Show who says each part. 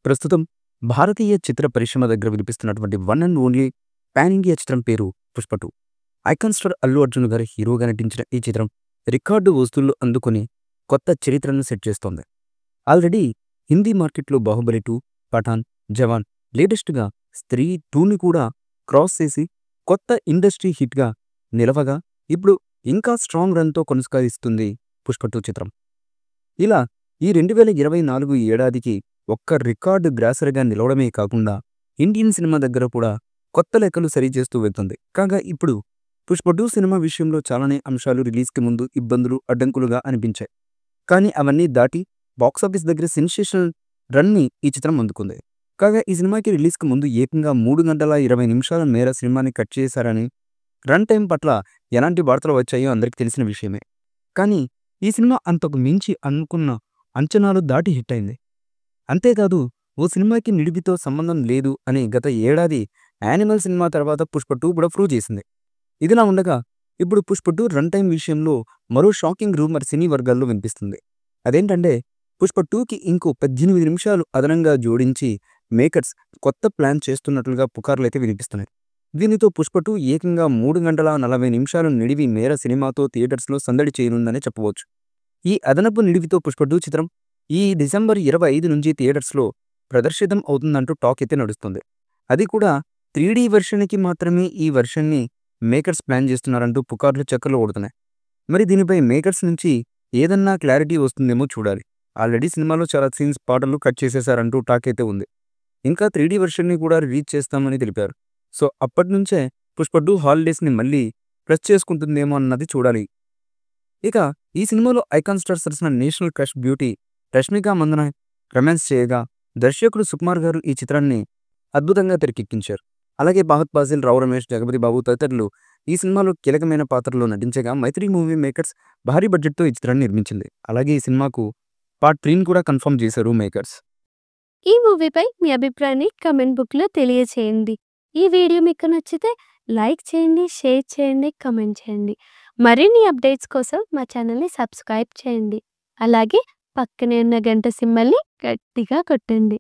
Speaker 1: ప్రస్తుతం భారతీయ చిత్ర పరిశ్రమ దగ్గర వినిపిస్తున్నటువంటి one and only pan India చిత్రం పేరు 'పుష్ప 2'. ఐకాన్ స్టార్ అల్లు అర్జున్ గారు హీరోగా నటించిన ఈ చిత్రం రికార్డు వసూళ్లు అందుకొని కొత్త చరిత్రను సెట్ చేస్తోంది. ఆల్రెడీ హిందీ మార్కెట్లో 'బాహుబలి 2', 'పఠాన్', 'జవాన్', లేటెస్ట్‌గా 'స్త్రీ 2'ని కూడా క్రాస్ చేసి కొత్త ఇండస్ట్రీ హిట్‌గా నిలవగా ఇప్పుడు ఇంకా స్ట్రాంగ్ రన్‌తో కొనసాగిస్తుంది 'పుష్ప 2' చిత్రం. ఇలా ఈ 2024 ఏడాదికి ఒక్క రికార్డు గ్రాసర్‌గా నిలవడమే కాకుండా ఇండియన్ సినిమా దగ్గర కూడా కొత్త లెక్కలు సరిచేస్తూ వెళ్తుంది. కాగా ఇప్పుడు 'పుష్ప 2' సినిమా విషయంలో చాలానే అంశాలు రిలీజ్‌కి ముందు ఇబ్బందులు, అడ్డంకులుగా అనిపించాయి. కానీ అవన్నీ దాటి బాక్సాఫీస్ దగ్గర సెన్సేషనల్ రన్‌ని ఈ చిత్రం అందుకుంది. కాగా ఈ సినిమాకి రిలీజ్‌కి ముందు ఏకంగా 3 గంటల 20 నిమిషాల మేర సినిమాని కట్ చేశారని, రన్ టైం పట్ల ఎలాంటి వార్తలు వచ్చాయో అందరికీ తెలిసిన విషయమే. కానీ ఈ సినిమా అంతకు మించి అనుకున్న అంచనాలు దాటి హిట్ అయింది. అంతేకాదు ఓ సినిమాకి నిడివితో సంబంధం లేదు అని గత ఏడాది 'యానిమల్' సినిమా తర్వాత 'పుష్ప 2' కూడా ప్రూవ్ చేసింది. ఇదిలా ఉండగా ఇప్పుడు 'పుష్ప 2' రన్ టైం విషయంలో మరో షాకింగ్ రూమర్ సినీ వర్గాల్లో వినిపిస్తుంది. అదేంటంటే 'పుష్ప 2'కి ఇంకో 18 నిమిషాలు అదనంగా జోడించి మేకర్స్ కొత్త ప్లాన్ చేస్తున్నట్లుగా పుకార్లైతే వినిపిస్తున్నాయి. దీనితో 'పుష్ప 2' ఏకంగా 3 గంటల 40 నిమిషాలు నిడివి మేర సినిమాతో థియేటర్స్‌లో సందడి చేయనుందనే చెప్పవచ్చు. ఈ అదనపు నిడివితో 'పుష్ప 2' చిత్రం ఈ డిసెంబర్ 25 నుంచి థియేటర్స్‌లో ప్రదర్శితం అవుతుందంటూ టాక్ అయితే నడుస్తుంది. అది కూడా 3D వెర్షన్‌కి మాత్రమే ఈ వెర్షన్‌ని మేకర్స్ ప్లాన్ చేస్తున్నారంటూ పుకార్లు చక్కర్లు కొడుతున్నాయి. మరి దీనిపై మేకర్స్ నుంచి ఏదన్నా క్లారిటీ వస్తుందేమో చూడాలి. ఆల్రెడీ సినిమాలో చాలా సీన్స్, పాటలు కట్ చేసేశారంటూ టాక్ అయితే ఉంది. ఇంకా 3D వెర్షన్‌ని కూడా రిలీజ్ చేస్తామని తెలిపారు. సో అప్పటినుంచే 'పుష్ప 2' హాలిడేస్‌ని మళ్ళీ ప్లస్ చేసుకుంటుందేమో అన్నది చూడాలి. ఇక ఈ సినిమాలో ఐకాన్ స్టార్ సరసన national crush beauty Rashmika Mandanna romance చేయగా దర్శకుడు సుకుమార్ గారు ఈ చిత్రాన్ని అద్భుతంగా తెరకెక్కించారు. అలాగే ఫహద్ ఫాసిల్, రావు రమేష్, జగపతి బాబు తదితరులు ఈ సినిమాలో కీలకమైన పాత్రల్లో నటించగా మైత్రి మూవీ మేకర్స్ భారీ బడ్జెట్‌తో ఈ చిత్రాన్ని నిర్మించింది. అలాగే ఈ సినిమాకు పార్ట్ 3ని కూడా కన్ఫర్మ్ చేశారు మేకర్స్.
Speaker 2: ఈ మూవీపై మీ అభిప్రాయాన్ని కామెంట్ బుక్‌లో తెలియచేయండి. ఈ వీడియో మీకు నచ్చితే లైక్ చేయండి, షేర్ చేయండి, కామెంట్ చేయండి. మరిన్ని అప్డేట్స్ కోసం మా ఛానల్‌ని సబ్స్క్రైబ్ చేయండి. అలాగే పక్కనే ఉన్న గంట సింబల్‌ని గట్టిగా కొట్టండి.